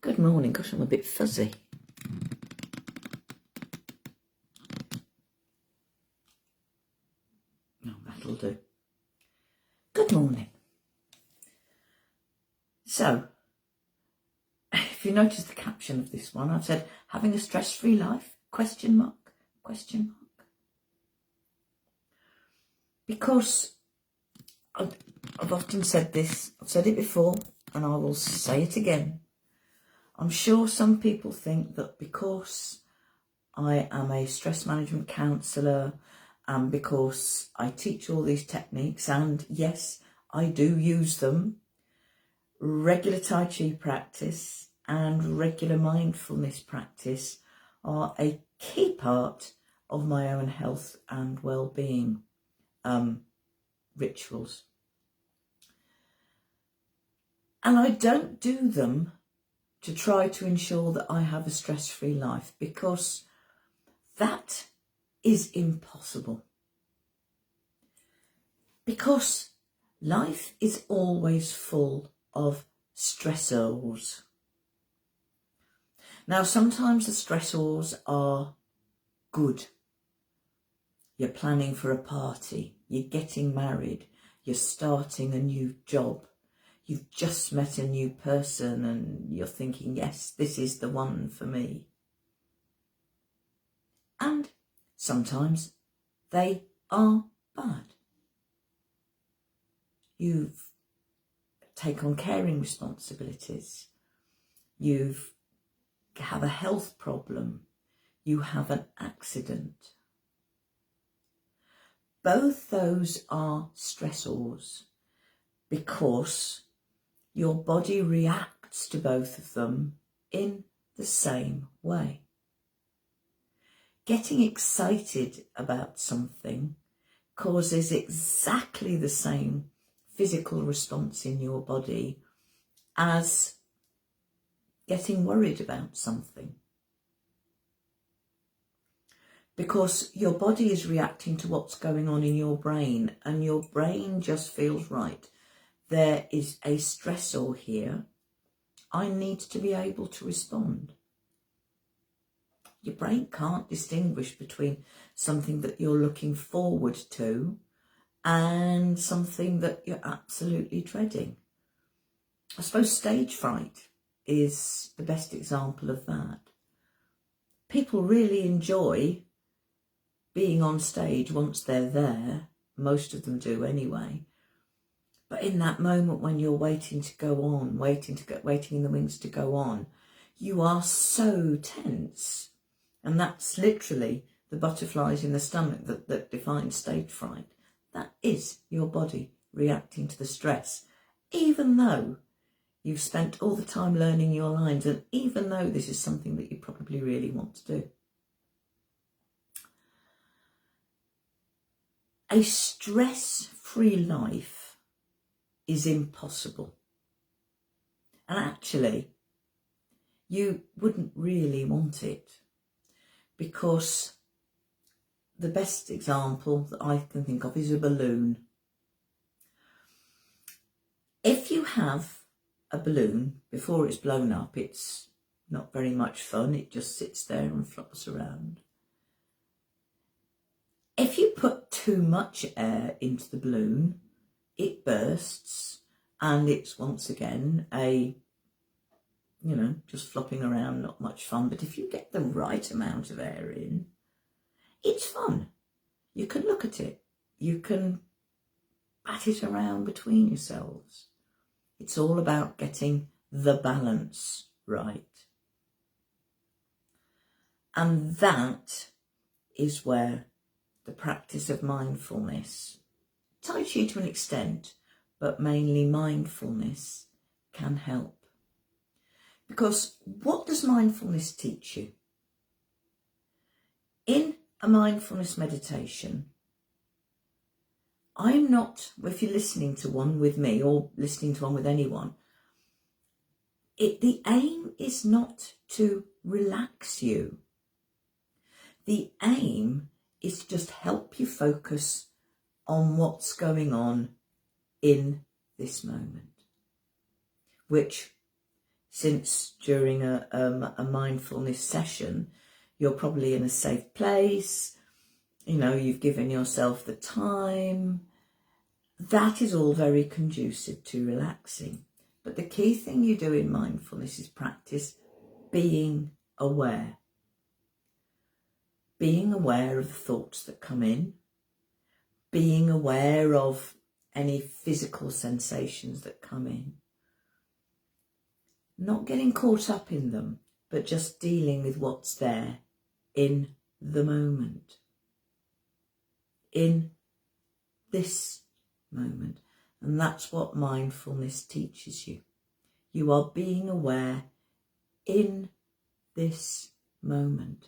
Good morning. Gosh, I'm a bit fuzzy. Oh, that'll do. Good morning. So, if you notice the caption of this one, I've said, having a stress-free life, question mark, question mark. Because I've often said this, I've said it before, and I will say it again. I'm sure some people think that because I am a stress management counsellor and because I teach all these techniques, and yes, I do use them, regular Tai Chi practice and regular mindfulness practice are a key part of my own health and well-being rituals. And I don't do them to try to ensure that I have a stress-free life, because that is impossible. Because life is always full of stressors. Now, sometimes the stressors are good. You're planning for a party, you're getting married, you're starting a new job, you've just met a new person and you're thinking, yes, this is the one for me. And sometimes they are bad. You take on caring responsibilities, you have a health problem, you have an accident. Both those are stressors because your body reacts to both of them in the same way. Getting excited about something causes exactly the same physical response in your body as getting worried about something. Because your body is reacting to what's going on in your brain, and your brain just feels, right, there is a stressor here. I need to be able to respond. Your brain can't distinguish between something that you're looking forward to and something that you're absolutely dreading. I suppose stage fright is the best example of that. People really enjoy being on stage once they're there. Most of them do anyway. But in that moment when you're waiting to go on, waiting in the wings to go on, you are so tense. And that's literally the butterflies in the stomach that define stage fright. That is your body reacting to the stress, even though you've spent all the time learning your lines, and even though this is something that you probably really want to do. A stress-free life is impossible. And actually, you wouldn't really want it, because the best example that I can think of is a balloon. If you have a balloon before it's blown up, it's not very much fun. It just sits there and flops around. If you put too much air into the balloon, it bursts and it's once again just flopping around, not much fun. But if you get the right amount of air in, it's fun. You can look at it. You can bat it around between yourselves. It's all about getting the balance right. And that is where the practice of mindfulness, Tai Chi to an extent, but mainly mindfulness, can help. Because what does mindfulness teach you? In a mindfulness meditation, I'm not, if you're listening to one with me or listening to one with anyone, the aim is not to relax you. The aim is to just help you focus on what's going on in this moment, which since during a mindfulness session, you're probably in a safe place, you know, you've given yourself the time. That is all very conducive to relaxing. But the key thing you do in mindfulness is practice being aware. Being aware of the thoughts that come in, being aware of any physical sensations that come in. Not getting caught up in them, but just dealing with what's there in the moment. In this moment. And that's what mindfulness teaches you. You are being aware in this moment.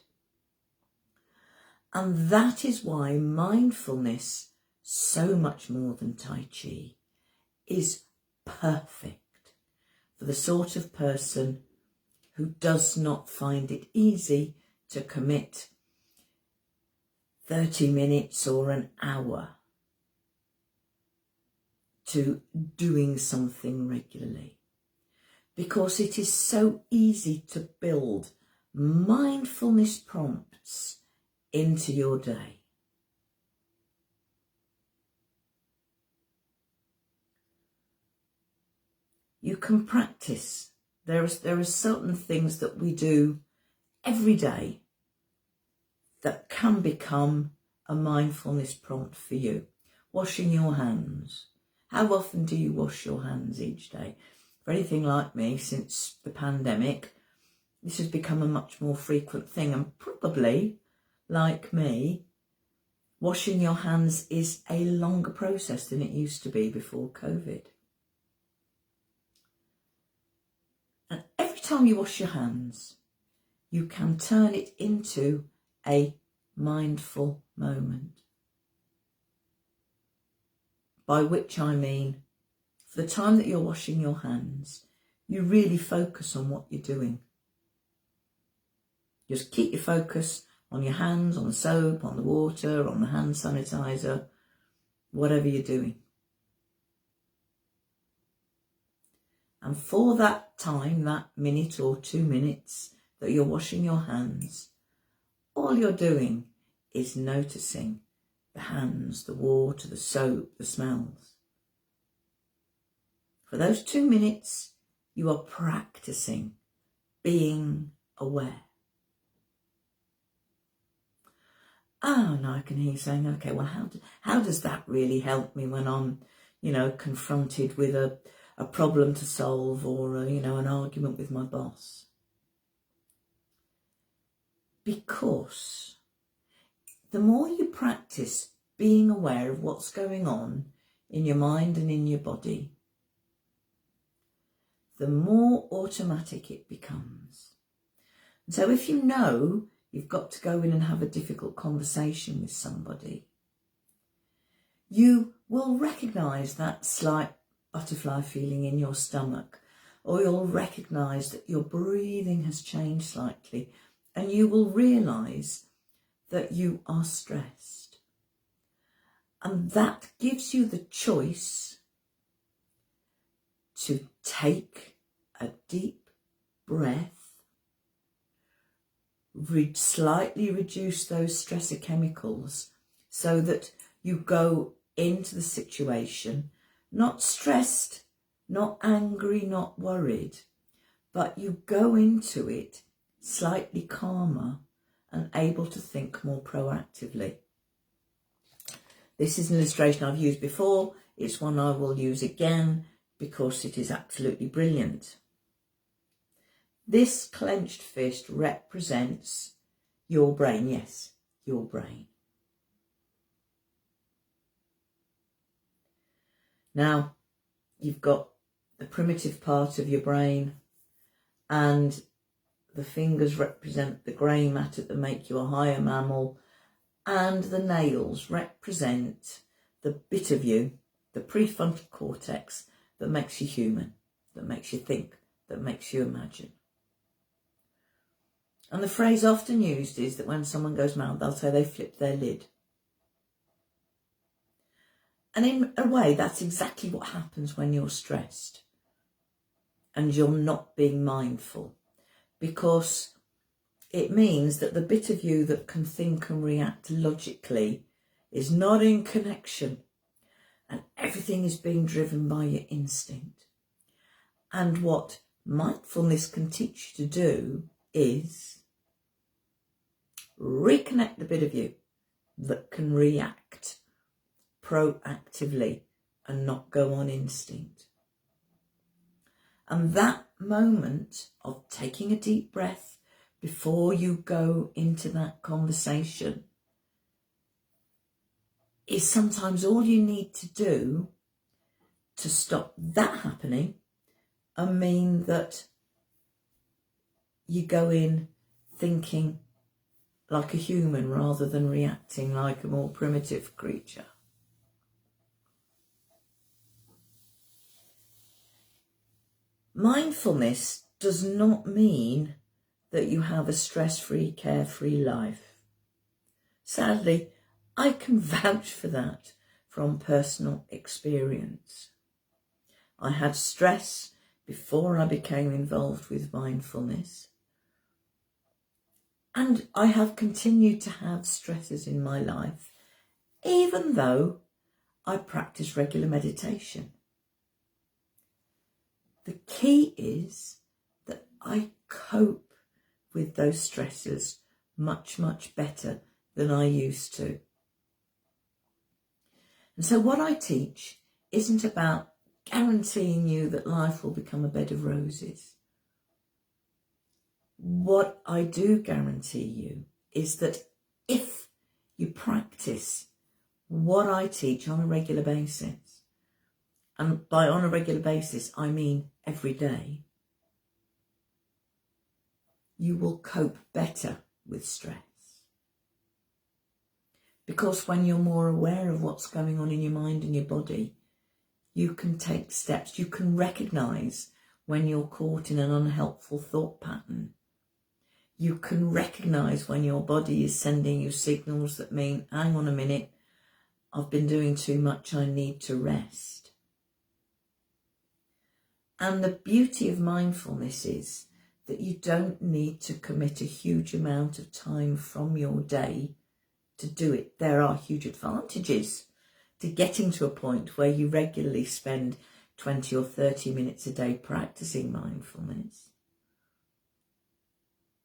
And that is why mindfulness, so much more than Tai Chi, is perfect for the sort of person who does not find it easy to commit 30 minutes or an hour to doing something regularly. Because it is so easy to build mindfulness prompts into your day. You can practice. There are certain things that we do every day that can become a mindfulness prompt for you. Washing your hands. How often do you wash your hands each day? For anything like me, since the pandemic, this has become a much more frequent thing, and probably, like me, washing your hands is a longer process than it used to be before COVID. And every time you wash your hands, you can turn it into a mindful moment. By which I mean, for the time that you're washing your hands, you really focus on what you're doing. Just keep your focus on your hands, on the soap, on the water, on the hand sanitizer, whatever you're doing. And for that time, that minute or 2 minutes that you're washing your hands, all you're doing is noticing the hands, the water, the soap, the smells. For those 2 minutes, you are practicing being aware. Oh, now I can hear you saying, okay, well, how does that really help me when I'm, confronted with a problem to solve or, an argument with my boss? Because the more you practice being aware of what's going on in your mind and in your body, the more automatic it becomes. And so if you know you've got to go in and have a difficult conversation with somebody, you will recognise that slight butterfly feeling in your stomach, or you'll recognise that your breathing has changed slightly, and you will realise that you are stressed. And that gives you the choice to take a deep breath, slightly reduce those stressor chemicals so that you go into the situation not stressed, not angry, not worried, but you go into it slightly calmer and able to think more proactively. This is an illustration I've used before. It's one I will use again because it is absolutely brilliant. This clenched fist represents your brain. Yes, your brain. Now, you've got the primitive part of your brain, and the fingers represent the grey matter that make you a higher mammal, and the nails represent the bit of you, the prefrontal cortex, that makes you human, that makes you think, that makes you imagine. And the phrase often used is that when someone goes mad, they'll say they flipped their lid. And in a way, that's exactly what happens when you're stressed. and you're not being mindful, because it means that the bit of you that can think and react logically is not in connection, and everything is being driven by your instinct. And what mindfulness can teach you to do is reconnect the bit of you that can react proactively and not go on instinct. And that moment of taking a deep breath before you go into that conversation is sometimes all you need to do to stop that happening and mean that you go in thinking like a human rather than reacting like a more primitive creature. Mindfulness does not mean that you have a stress-free, carefree life. Sadly, I can vouch for that from personal experience. I had stress before I became involved with mindfulness, and I have continued to have stresses in my life, even though I practice regular meditation. The key is that I cope with those stresses much, much better than I used to. And so what I teach isn't about guaranteeing you that life will become a bed of roses. What I do guarantee you is that if you practice what I teach on a regular basis, and by on a regular basis I mean every day, you will cope better with stress. Because when you're more aware of what's going on in your mind and your body, you can take steps. You can recognise when you're caught in an unhelpful thought pattern. You can recognise when your body is sending you signals that mean, hang on a minute, I've been doing too much, I need to rest. And the beauty of mindfulness is that you don't need to commit a huge amount of time from your day to do it. There are huge advantages to getting to a point where you regularly spend 20 or 30 minutes a day practicing mindfulness.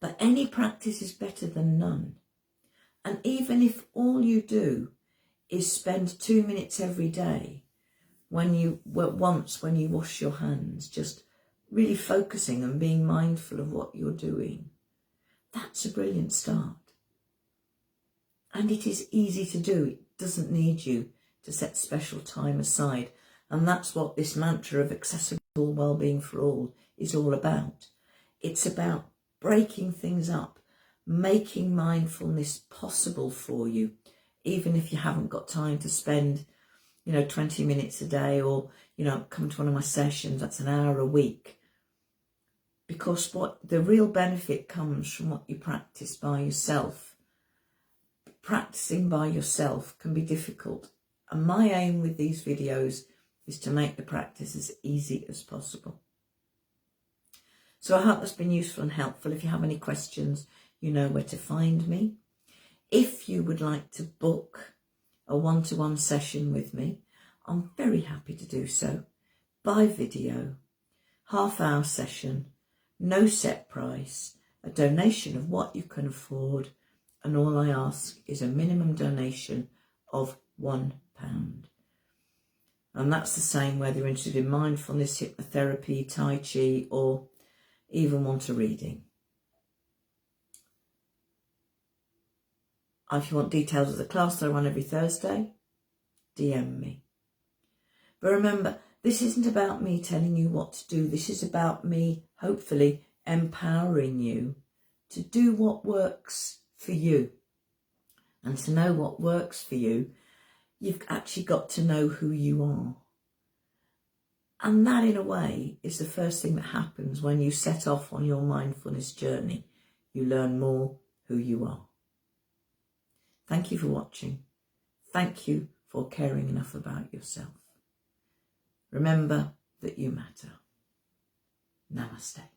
But any practice is better than none. And even if all you do is spend 2 minutes every day when you wash your hands, just really focusing and being mindful of what you're doing, that's a brilliant start. And it is easy to do. It doesn't need you to set special time aside. And that's what this mantra of accessible well-being for all is all about. It's about breaking things up, making mindfulness possible for you, even if you haven't got time to spend, 20 minutes a day, or, come to one of my sessions, that's an hour a week. Because what the real benefit comes from what you practice by yourself. Practicing by yourself can be difficult. And my aim with these videos is to make the practice as easy as possible. So I hope that's been useful and helpful. If you have any questions, you know where to find me. If you would like to book a one-to-one session with me, I'm very happy to do so by video, half-hour session, no set price, a donation of what you can afford, and all I ask is a minimum donation of £1. And that's the same whether you're interested in mindfulness, hypnotherapy, Tai Chi, or even want a reading. If you want details of the class that I run every Thursday, DM me. But remember, this isn't about me telling you what to do. This is about me, hopefully, empowering you to do what works for you. And to know what works for you, you've actually got to know who you are. And that, in a way, is the first thing that happens when you set off on your mindfulness journey. You learn more who you are. Thank you for watching. Thank you for caring enough about yourself. Remember that you matter. Namaste.